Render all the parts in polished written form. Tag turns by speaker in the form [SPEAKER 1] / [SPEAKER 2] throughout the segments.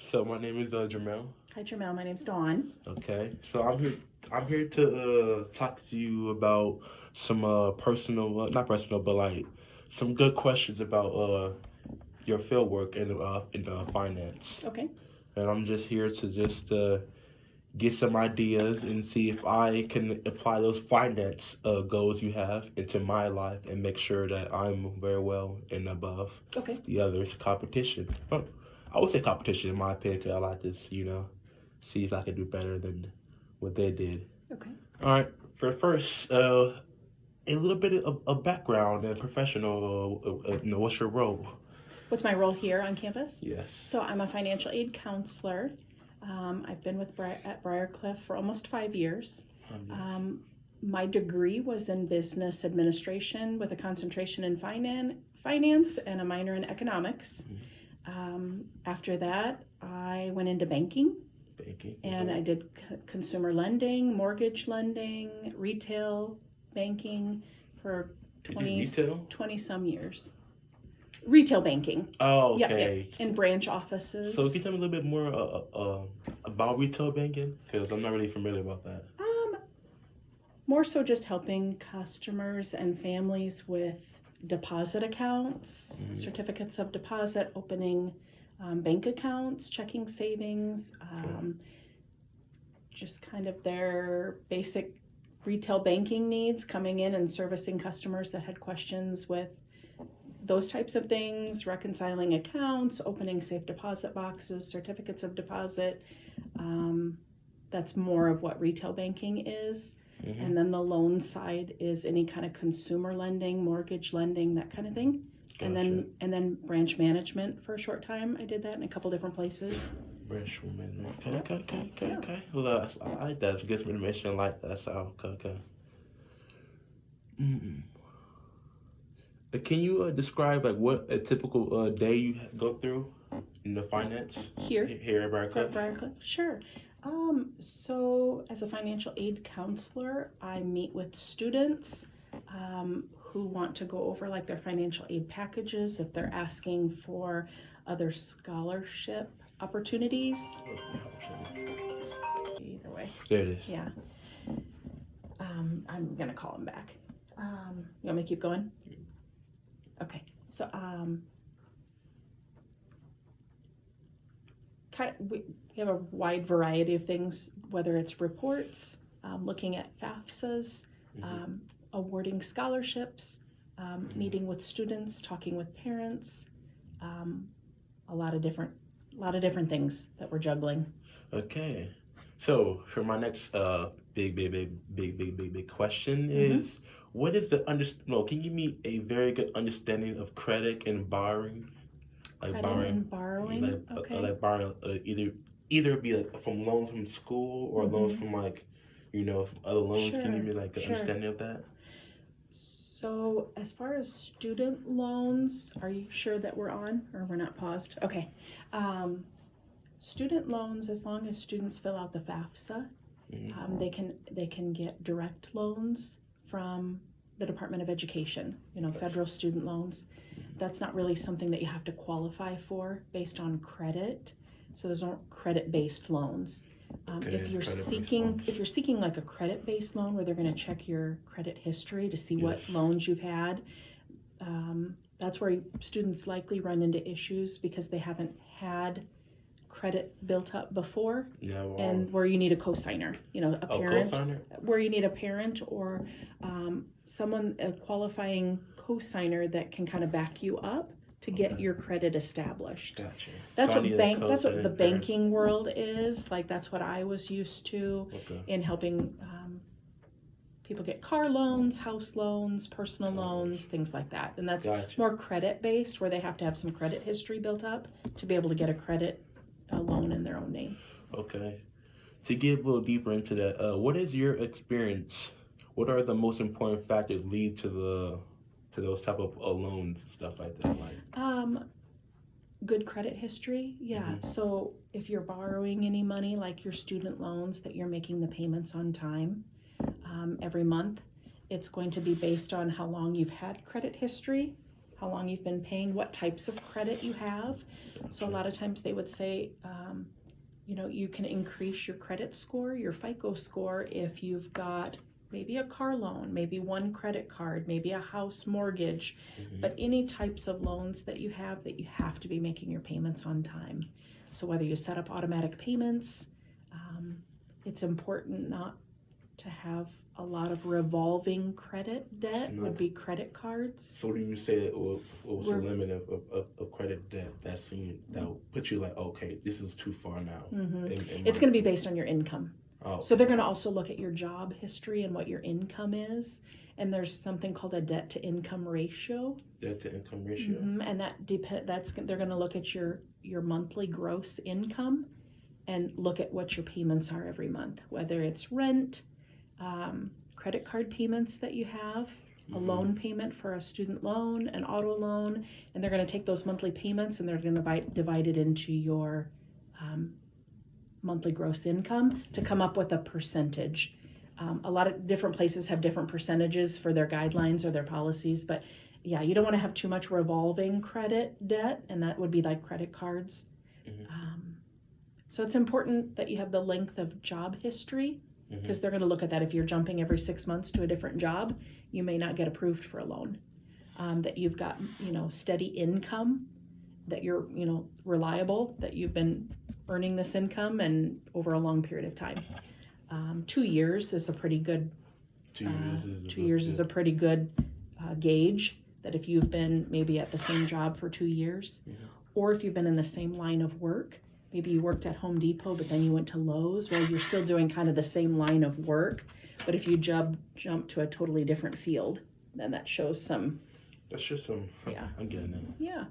[SPEAKER 1] So my name is Jamel.
[SPEAKER 2] Hi, Jamel. My name's Dawn.
[SPEAKER 1] Okay, so I'm here to talk to you about some personal, not personal, but like some good questions about your field work in finance.
[SPEAKER 2] Okay.
[SPEAKER 1] And I'm just here to just get some ideas and see if I can apply those finance goals you have into my life and make sure that I'm very well and above
[SPEAKER 2] Okay.
[SPEAKER 1] the others' competition. I would say competition in my opinion, 'cause I like this, see if I can do better than what they did.
[SPEAKER 2] Okay.
[SPEAKER 1] All right. For first, a little bit of background and professional. What's your role?
[SPEAKER 2] What's my role here on campus?
[SPEAKER 1] Yes.
[SPEAKER 2] So I'm a financial aid counselor. I've been with at Briarcliff for almost 5 years. My degree was in business administration with a concentration in finance and a minor in economics. After that, I went into banking. And I did consumer lending, mortgage lending, retail banking for 20 some years. Retail banking.
[SPEAKER 1] Oh, okay.
[SPEAKER 2] Yeah, in branch offices.
[SPEAKER 1] So can you tell me a little bit more about retail banking? Because I'm not really familiar about that.
[SPEAKER 2] More so just helping customers and families with deposit accounts, certificates of deposit, opening bank accounts, checking savings, just kind of their basic retail banking needs, coming in and servicing customers that had questions with those types of things, reconciling accounts, opening safe deposit boxes, certificates of deposit. That's more of what retail banking is. And then the loan side is any kind of consumer lending, mortgage lending, that kind of thing.
[SPEAKER 1] Gotcha.
[SPEAKER 2] And then branch management for a short time. I did that in a couple different places.
[SPEAKER 1] Branch management. Okay. Well, I like that. It's good information. I like that. So, okay. Can you describe like what a typical day you go through in the finance
[SPEAKER 2] Here
[SPEAKER 1] at Briarcliff?
[SPEAKER 2] Briarcliff, sure. So as a financial aid counselor, I meet with students who want to go over like their financial aid packages, if they're asking for other scholarship opportunities. Either way.
[SPEAKER 1] There it is.
[SPEAKER 2] Yeah. I'm gonna call him back. You want me to keep going? Okay. So we have a wide variety of things, whether it's reports, looking at FAFSAs, awarding scholarships, meeting with students, talking with parents, a lot of different things that we're juggling.
[SPEAKER 1] Okay. So for my next big question is, what is the can you give me a very good understanding of credit and borrowing?
[SPEAKER 2] Credit and borrowing. Okay.
[SPEAKER 1] Like borrowing either be like from loans from school or loans from like other loans.
[SPEAKER 2] Sure,
[SPEAKER 1] Can you give me like an
[SPEAKER 2] sure.
[SPEAKER 1] understanding of that?
[SPEAKER 2] So as far as student loans, are you sure that we're on or we're not paused? Okay. Student loans, as long as students fill out the FAFSA, they can get direct loans from the Department of Education, federal student loans. That's not really something that you have to qualify for based on credit. So those aren't credit-based loans. If you're seeking like a credit-based loan where they're going to check your credit history to see what loans you've had, that's where students likely run into issues because they haven't had credit built up before, and where you need a cosigner, a parent, where you need a parent or a qualifying cosigner that can kind of back you up to get your credit established.
[SPEAKER 1] Gotcha.
[SPEAKER 2] That's what the banking world is like. That's what I was used to in helping people get car loans, house loans, personal loans, things like that. And that's more credit based, where they have to have some credit history built up to be able to get a loan in their own name.
[SPEAKER 1] Okay. To get a little deeper into that, what is your experience? What are the most important factors lead to those type of loans and stuff like that?
[SPEAKER 2] Good credit history. Yeah. So if you're borrowing any money, like your student loans, that you're making the payments on time every month, it's going to be based on how long you've had credit history how long you've been paying, what types of credit you have. So a
[SPEAKER 1] Okay.
[SPEAKER 2] lot of times they would say, you can increase your credit score, your FICO score, if you've got maybe a car loan, maybe one credit card, maybe a house mortgage, but any types of loans that you have to be making your payments on time. So whether you set up automatic payments, it's important not to have a lot of revolving credit debt,
[SPEAKER 1] No.
[SPEAKER 2] would be credit cards.
[SPEAKER 1] So when you say what was the
[SPEAKER 2] We're-
[SPEAKER 1] limit of credit debt that will put you like, okay, this is too far now?
[SPEAKER 2] It's going to be based on your income.
[SPEAKER 1] Oh,
[SPEAKER 2] So they're going to also look at your job history and what your income is. And there's something called a debt to income ratio.
[SPEAKER 1] debt to income ratio.
[SPEAKER 2] And they're going to look at your monthly gross income and look at what your payments are every month, whether it's rent, credit card payments that you have, a loan payment for a student loan, an auto loan, and they're going to take those monthly payments and they're going to divide it into your monthly gross income to come up with a percentage. A lot of different places have different percentages for their guidelines or their policies, but yeah, you don't want to have too much revolving credit debt, and that would be like credit cards. So it's important that you have the length of job history, because they're going to look at that. If you're jumping every 6 months to a different job, you may not get approved for a loan. That you've got, steady income, that you're, reliable, that you've been earning this income and over a long period of time. 2 years is a pretty good. 2 years is a pretty good gauge. That if you've been maybe at the same job for 2 years, or if you've been in the same line of work. Maybe you worked at Home Depot, but then you went to Lowe's. Well, you're still doing kind of the same line of work, but if you jump to a totally different field, then that shows some.
[SPEAKER 1] That's just some.
[SPEAKER 2] Yeah.
[SPEAKER 1] I'm getting it.
[SPEAKER 2] Yeah.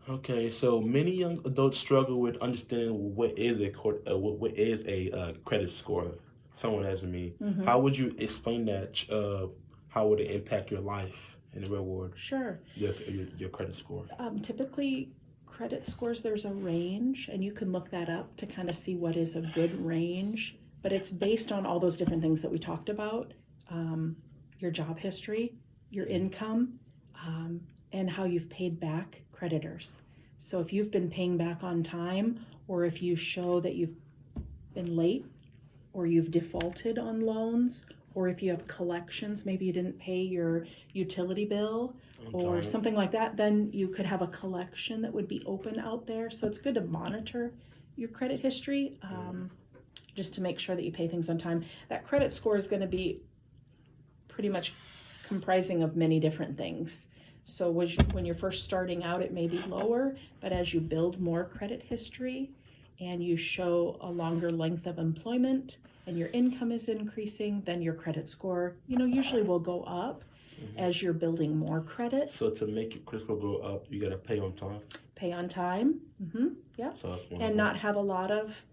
[SPEAKER 1] Okay, so many young adults struggle with understanding what is a credit score. Someone asked me, how would you explain that? How would it impact your life in the real world?
[SPEAKER 2] Sure.
[SPEAKER 1] Your credit score.
[SPEAKER 2] Typically, credit scores, there's a range, and you can look that up to kind of see what is a good range, but it's based on all those different things that we talked about, your job history, your income, and how you've paid back creditors. So if you've been paying back on time, or if you show that you've been late, or you've defaulted on loans, or if you have collections, maybe you didn't pay your utility bill or something like that, then you could have a collection that would be open out there. So it's good to monitor your credit history, just to make sure that you pay things on time. That credit score is going to be pretty much comprising of many different things. So when you're first starting out, it may be lower, but as you build more credit history and you show a longer length of employment and your income is increasing, then your credit score, usually will go up as you're building more credit.
[SPEAKER 1] So to make your credit score go up, you gotta pay on time.
[SPEAKER 2] Pay on time. Yep.
[SPEAKER 1] So that's one
[SPEAKER 2] And not have a lot of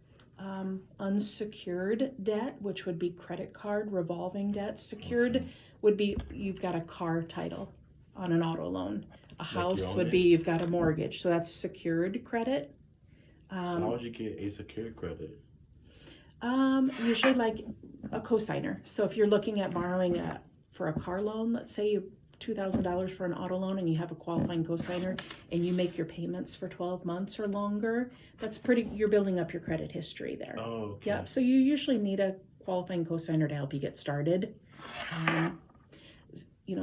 [SPEAKER 2] unsecured debt, which would be credit card revolving debt. Secured would be you've got a car title on an auto loan. A house would be you've got a mortgage. So that's secured credit.
[SPEAKER 1] So how would you get a secured credit?
[SPEAKER 2] Usually like a cosigner. So if you're looking at borrowing for a car loan, let's say you $2,000 for an auto loan and you have a qualifying cosigner and you make your payments for 12 months or longer, you're building up your credit history there.
[SPEAKER 1] Oh, okay.
[SPEAKER 2] Yep. So you usually need a qualifying cosigner to help you get started.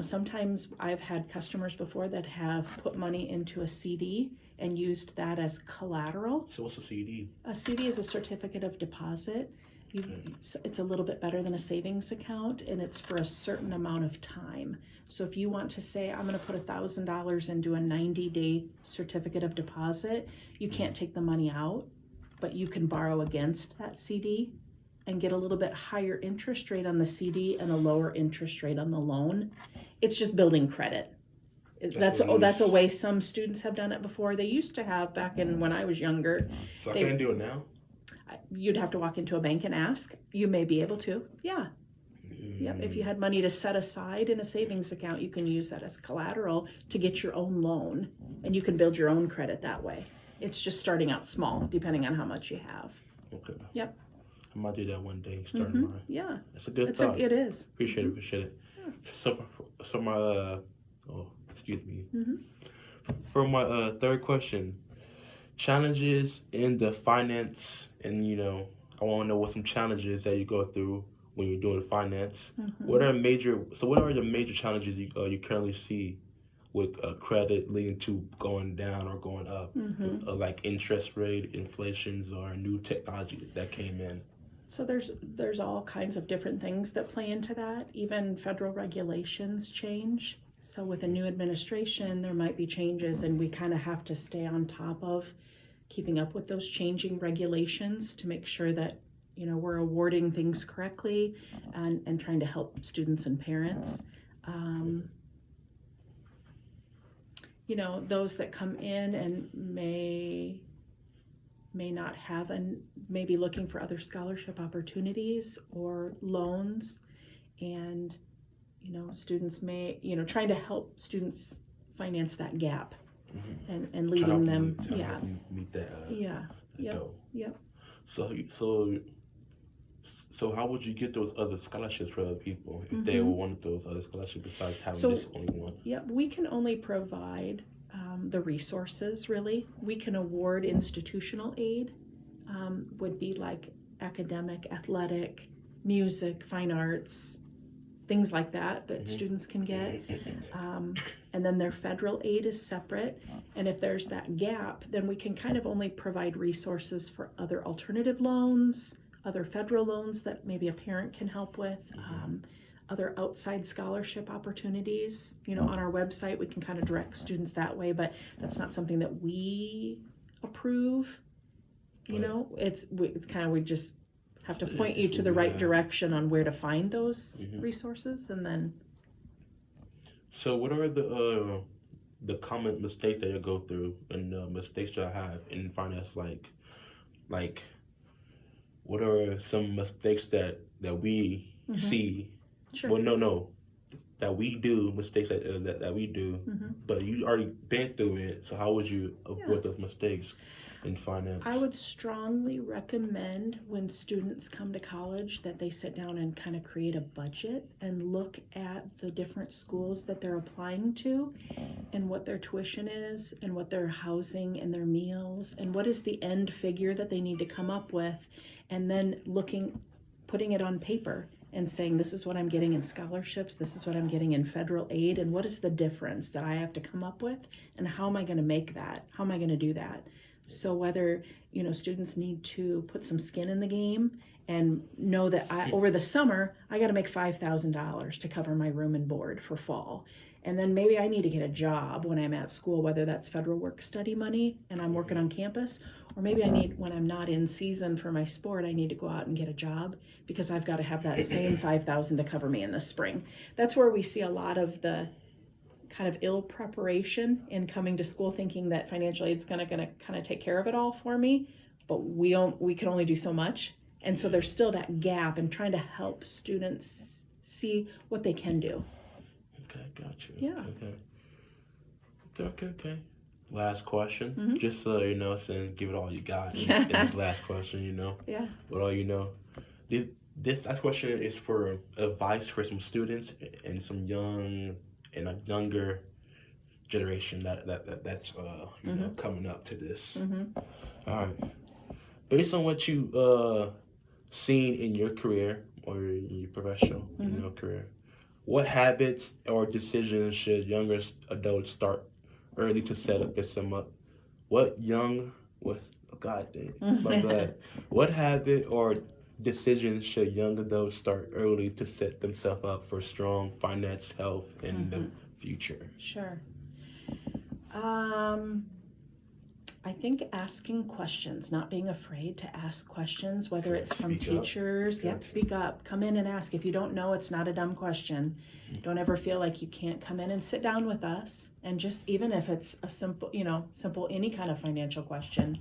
[SPEAKER 2] Sometimes I've had customers before that have put money into a CD and used that as collateral.
[SPEAKER 1] So what's a CD?
[SPEAKER 2] A CD is a certificate of deposit. It's a little bit better than a savings account, and it's for a certain amount of time. So if you want to say, I'm going to put $1,000 into a 90-day certificate of deposit, you can't take the money out, but you can borrow against that CD and get a little bit higher interest rate on the CD and a lower interest rate on the loan. It's just building credit. That's a way some students have done it before. They used to have back in when I was younger.
[SPEAKER 1] So I can't do it now?
[SPEAKER 2] You'd have to walk into a bank and ask. You may be able to. Yeah. Yep. If you had money to set aside in a savings account, you can use that as collateral to get your own loan, and you can build your own credit that way. It's just starting out small, depending on how much you have.
[SPEAKER 1] Okay.
[SPEAKER 2] Yep.
[SPEAKER 1] I might do that one day. Starting mine.
[SPEAKER 2] Yeah.
[SPEAKER 1] That's a good thought.
[SPEAKER 2] It is.
[SPEAKER 1] Appreciate it. Yeah. So Excuse me.
[SPEAKER 2] Mhm.
[SPEAKER 1] For my third question, challenges in the finance, and I want to know what some challenges that you go through when you're doing finance. What are the major challenges you currently see with credit leading to going down or going up, like interest rate, inflations, or new technology that came in?
[SPEAKER 2] So there's all kinds of different things that play into that. Even federal regulations change. So with a new administration, there might be changes, and we kind of have to stay on top of keeping up with those changing regulations to make sure that we're awarding things correctly and trying to help students and parents. Those that come in and may not have and may be looking for other scholarship opportunities or loans, and students may trying to help students finance that gap and leading them
[SPEAKER 1] meet that
[SPEAKER 2] goal. Yep.
[SPEAKER 1] So how would you get those other scholarships for other people if they wanted those other scholarships besides having this only one?
[SPEAKER 2] Yep, we can only provide the resources, really. We can award institutional aid, would be like academic, athletic, music, fine arts, things like that students can get. And then their federal aid is separate. And if there's that gap, then we can kind of only provide resources for other alternative loans, other federal loans that maybe a parent can help with, other outside scholarship opportunities. On our website, we can kind of direct students that way, but that's not something that we approve. It's kind of, we just have to point you to the right direction on where to find those resources, and then.
[SPEAKER 1] So what are the common mistakes that you go through, and mistakes that I have in finance? Like, what are some mistakes that we see?
[SPEAKER 2] Sure.
[SPEAKER 1] Well, no, that we do, mistakes that we do, but you already been through it. So how would you avoid those mistakes in finance?
[SPEAKER 2] I would strongly recommend when students come to college that they sit down and kind of create a budget and look at the different schools that they're applying to and what their tuition is and what their housing and their meals and what is the end figure that they need to come up with, and then putting it on paper and saying, this is what I'm getting in scholarships, this is what I'm getting in federal aid, and what is the difference that I have to come up with, and how am I going to make that? How am I going to do that? So whether, students need to put some skin in the game and know that over the summer, I got to make $5,000 to cover my room and board for fall. And then maybe I need to get a job when I'm at school, whether that's federal work study money and I'm working on campus, or maybe when I'm not in season for my sport, I need to go out and get a job because I've got to have that same $5,000 to cover me in the spring. That's where we see a lot of the kind of ill preparation in coming to school, thinking that financial aid's gonna kind of take care of it all for me, but we can only do so much. And so there's still that gap in trying to help students see what they can do.
[SPEAKER 1] Okay, gotcha.
[SPEAKER 2] Yeah.
[SPEAKER 1] Okay. Last question. Just so saying, give it all you got in this last question.
[SPEAKER 2] Yeah.
[SPEAKER 1] With all you know, this last question is for advice for some students and some younger generation that's coming up to this. All right. Based on what you seen in your career or in your professional career, what habits or decisions should younger adults start early to set up this up? What habit or decisions should young adults start early to set themselves up for strong finance health in the future?
[SPEAKER 2] Sure. I think asking questions, not being afraid to ask questions, whether it's from teachers. Yep, speak up. Come in and ask. If you don't know, it's not a dumb question. Don't ever feel like you can't come in and sit down with us. And just even if it's a simple any kind of financial question,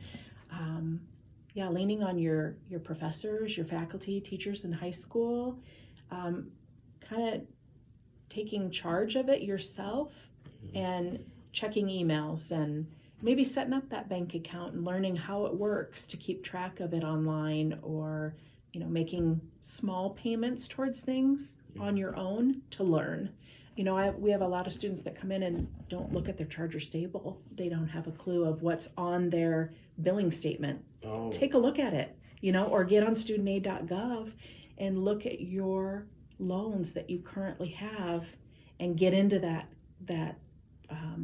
[SPEAKER 2] leaning on your professors, your faculty, teachers in high school, kind of taking charge of it yourself and checking emails and maybe setting up that bank account and learning how it works to keep track of it online, or making small payments towards things on your own to learn. You know, we have a lot of students that come in and don't look at their charger stable. They don't have a clue of what's on their billing statement.
[SPEAKER 1] Oh,
[SPEAKER 2] Take a look at it, you know, or get on studentaid.gov and look at your loans that you currently have and get into that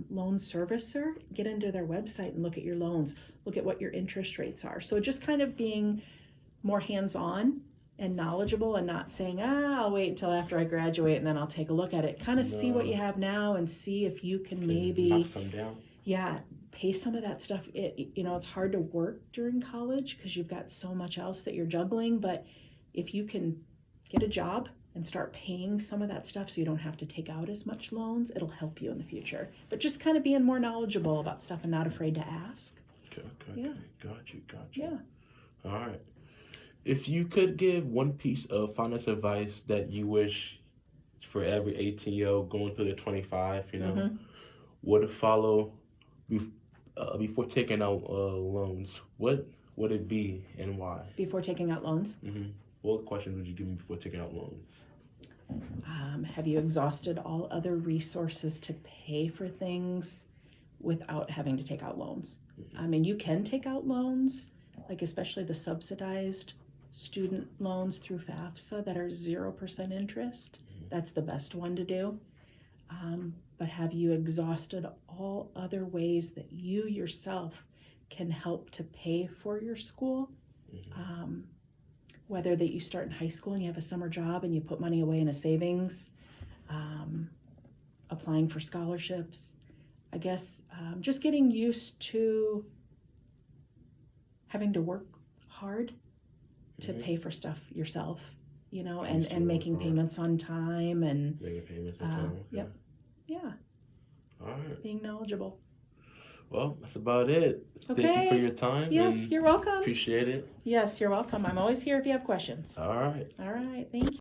[SPEAKER 2] loan servicer, get into their website and look at your loans, look at what your interest rates are. So just kind of being more hands-on and knowledgeable and not saying, I'll wait until after I graduate and then I'll take a look at it. Kind of see what you have now and see if you can maybe
[SPEAKER 1] knock some down.
[SPEAKER 2] Pay some of that stuff. You know, it's hard to work during college because you've got so much else that you're juggling, but if you can get a job and start paying some of that stuff so you don't have to take out as much loans, it'll help you in the future. But just kind of being more knowledgeable about stuff and not afraid to ask.
[SPEAKER 1] Okay.
[SPEAKER 2] Yeah.
[SPEAKER 1] Got you.
[SPEAKER 2] Yeah.
[SPEAKER 1] All right. If you could give one piece of finance advice that you wish for every 18-year-old going through the 25, you know, would follow before taking out loans, what would it be and why?
[SPEAKER 2] Before taking out loans?
[SPEAKER 1] What questions would you give me before taking out loans?
[SPEAKER 2] Have you exhausted all other resources to pay for things without having to take out loans? I mean, you can take out loans, like especially the subsidized student loans through FAFSA that are 0% interest. That's the best one to do. But have you exhausted all other ways that you yourself can help to pay for your school? Whether that you start in high school and you have a summer job and you put money away in a savings, applying for scholarships, I guess just getting used to having to work hard to pay for stuff yourself, you know, and making payments on time and
[SPEAKER 1] making payments on time.
[SPEAKER 2] Yep. Yeah.
[SPEAKER 1] All right.
[SPEAKER 2] Being knowledgeable.
[SPEAKER 1] Well, that's about it.
[SPEAKER 2] Okay.
[SPEAKER 1] Thank you for your time.
[SPEAKER 2] Yes,
[SPEAKER 1] and
[SPEAKER 2] you're welcome.
[SPEAKER 1] appreciate it.
[SPEAKER 2] Yes, you're welcome. I'm always here if you have questions.
[SPEAKER 1] All right.
[SPEAKER 2] All right. Thank you.